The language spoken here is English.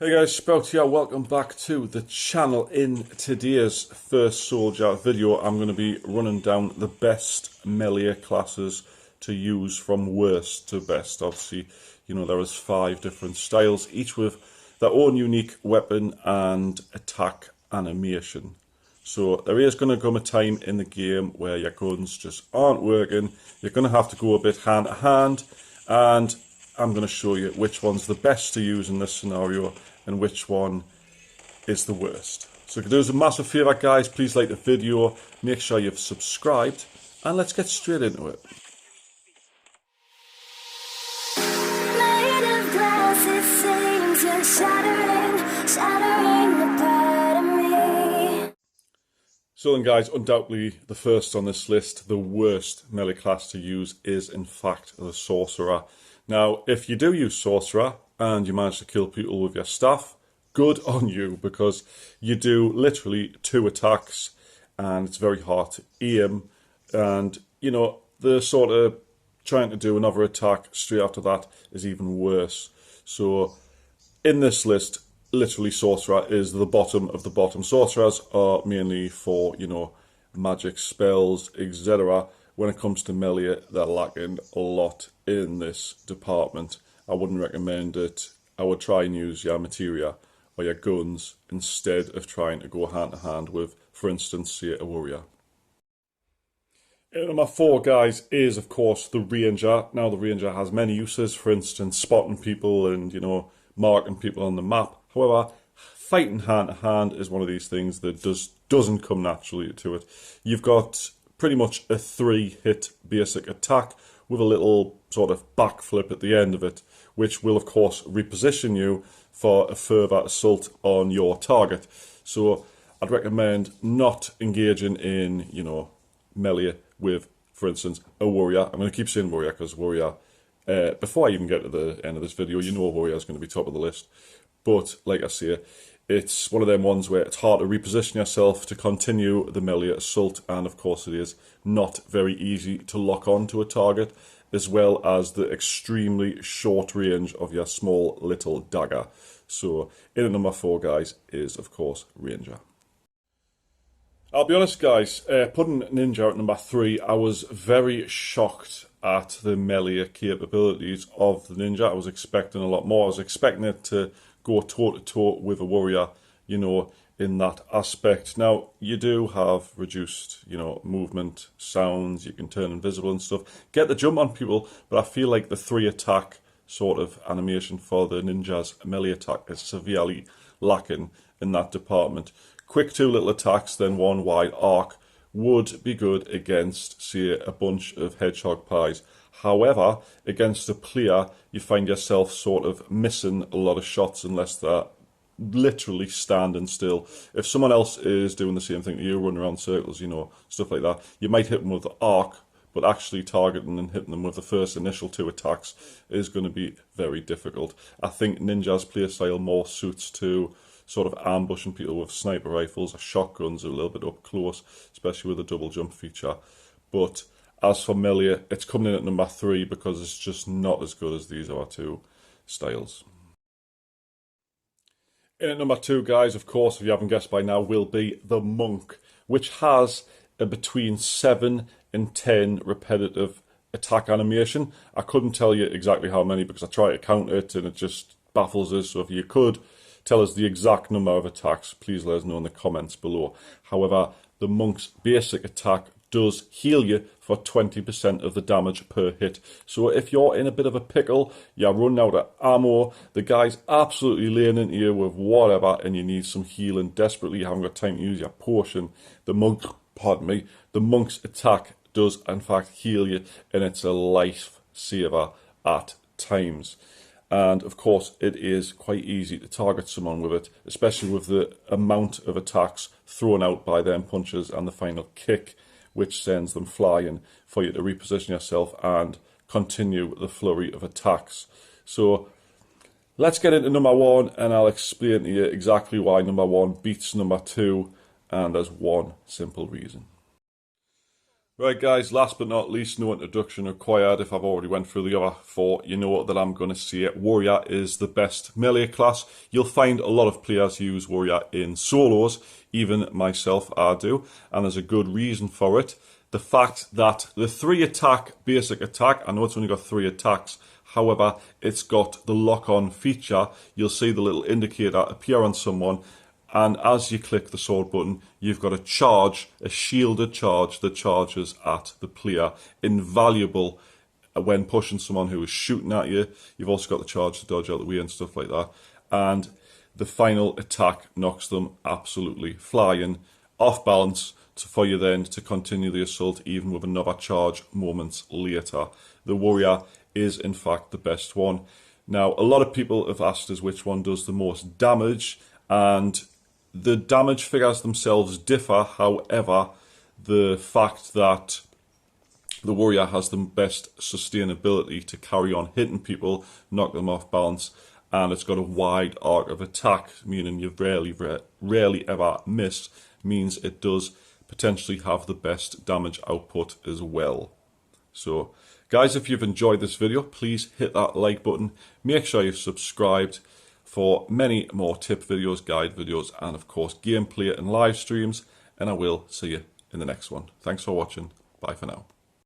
Hey guys, Sprout here, welcome back to the channel. In today's first soldier video, I'm going to be running down the best melee classes to use from worst to best. Obviously, there is 5 different styles, each with their own unique weapon and attack animation. So there is going to come a time in the game where your guns just aren't working. You're going to have to go a bit hand to hand, and I'm going to show you which one's the best to use in this scenario and which one is the worst. So do us a massive favour guys, please like the video, make sure you've subscribed, and let's get straight into it. Made of glass, it seems you're shattering a part of me. So then guys, undoubtedly the first on this list, the worst melee class to use is in fact the Sorcerer. Now, if you do use Sorcerer and you manage to kill people with your staff, good on you, because you do literally 2 attacks and it's very hard to aim, and the sort of trying to do another attack straight after that is even worse. So in this list, literally Sorcerer is the bottom of the bottom. Sorcerers are mainly for, magic spells, etc. When it comes to melee, they're lacking a lot in this department. I wouldn't recommend it. I would try and use your materia or your guns instead of trying to go hand to hand with, for instance, say a warrior. Number 4, guys, is of course the Ranger. Now the Ranger has many uses, for instance, spotting people and, marking people on the map. However, fighting hand to hand is one of these things that doesn't come naturally to it. You've got pretty much a 3-hit basic attack with a little sort of backflip at the end of it, which will of course reposition you for a further assault on your target. So I'd recommend not engaging in, melee with, for instance, a warrior. I'm going to keep saying warrior because warrior, before I even get to the end of this video, warrior is going to be top of the list. But like I say, it's one of them ones where it's hard to reposition yourself to continue the melee assault, and of course it is not very easy to lock on to a target, as well as the extremely short range of your small little dagger. So in at number 4, guys, is of course Ranger. I'll be honest guys, putting Ninja at number 3, I was very shocked at the melee capabilities of the Ninja. I was expecting a lot more. I was expecting it to go toe-to-toe with a warrior, in that aspect. Now, you do have reduced, movement, sounds, you can turn invisible and stuff, get the jump on people, but I feel like the 3-attack sort of animation for the Ninja's melee attack is severely lacking in that department. Quick 2 little attacks, then 1 wide arc would be good against, say, a bunch of hedgehog pies. However, against a player, you find yourself sort of missing a lot of shots unless they're literally standing still. If someone else is doing the same thing to you, running around circles, stuff like that, you might hit them with the arc, but actually targeting and hitting them with the first initial 2 attacks is going to be very difficult. I think Ninja's playstyle more suits to sort of ambushing people with sniper rifles or shotguns a little bit up close, especially with a double jump feature. But as for melee, it's coming in at number 3 because it's just not as good as these other 2 styles. In at number 2, guys, of course, if you haven't guessed by now, will be the Monk, which has a between 7 and 10 repetitive attack animation. I couldn't tell you exactly how many because I try to count it and it just baffles us. So if you could tell us the exact number of attacks, please let us know in the comments below. However, the Monk's basic attack does heal you for 20% of the damage per hit. So if you're in a bit of a pickle, you're running out of ammo, the guy's absolutely laying into you with whatever, and you need some healing desperately, you haven't got time to use your potion, the Monk's attack does in fact heal you, and it's a lifesaver at times. And of course, it is quite easy to target someone with it, especially with the amount of attacks thrown out by them punches and the final kick, which sends them flying for you to reposition yourself and continue the flurry of attacks. So let's get into number 1, and I'll explain to you exactly why number 1 beats number 2, and there's one simple reason. Right guys, last but not least, no introduction required. If I've already went through the other four, you know that I'm going to say it. Warrior is the best melee class. You'll find a lot of players use Warrior in solos, even myself I do, and there's a good reason for it. The fact that the 3 attack, basic attack, I know it's only got 3 attacks, however, it's got the lock-on feature. You'll see the little indicator appear on someone, and as you click the sword button, you've got a charge, a shielded charge that charges at the player. Invaluable when pushing someone who is shooting at you. You've also got the charge to dodge out the way and stuff like that. And the final attack knocks them absolutely flying, off balance, for you then to continue the assault even with another charge moments later. The Warrior is in fact the best one. Now, a lot of people have asked us which one does the most damage, and the damage figures themselves differ. However, the fact that the Warrior has the best sustainability to carry on hitting people, knock them off balance, and it's got a wide arc of attack, meaning you rarely ever miss, means it does potentially have the best damage output as well. So, guys, if you've enjoyed this video, please hit that like button. Make sure you've subscribed for many more tip videos, guide videos, and of course gameplay and live streams. And I will see you in the next one. Thanks for watching. Bye for now.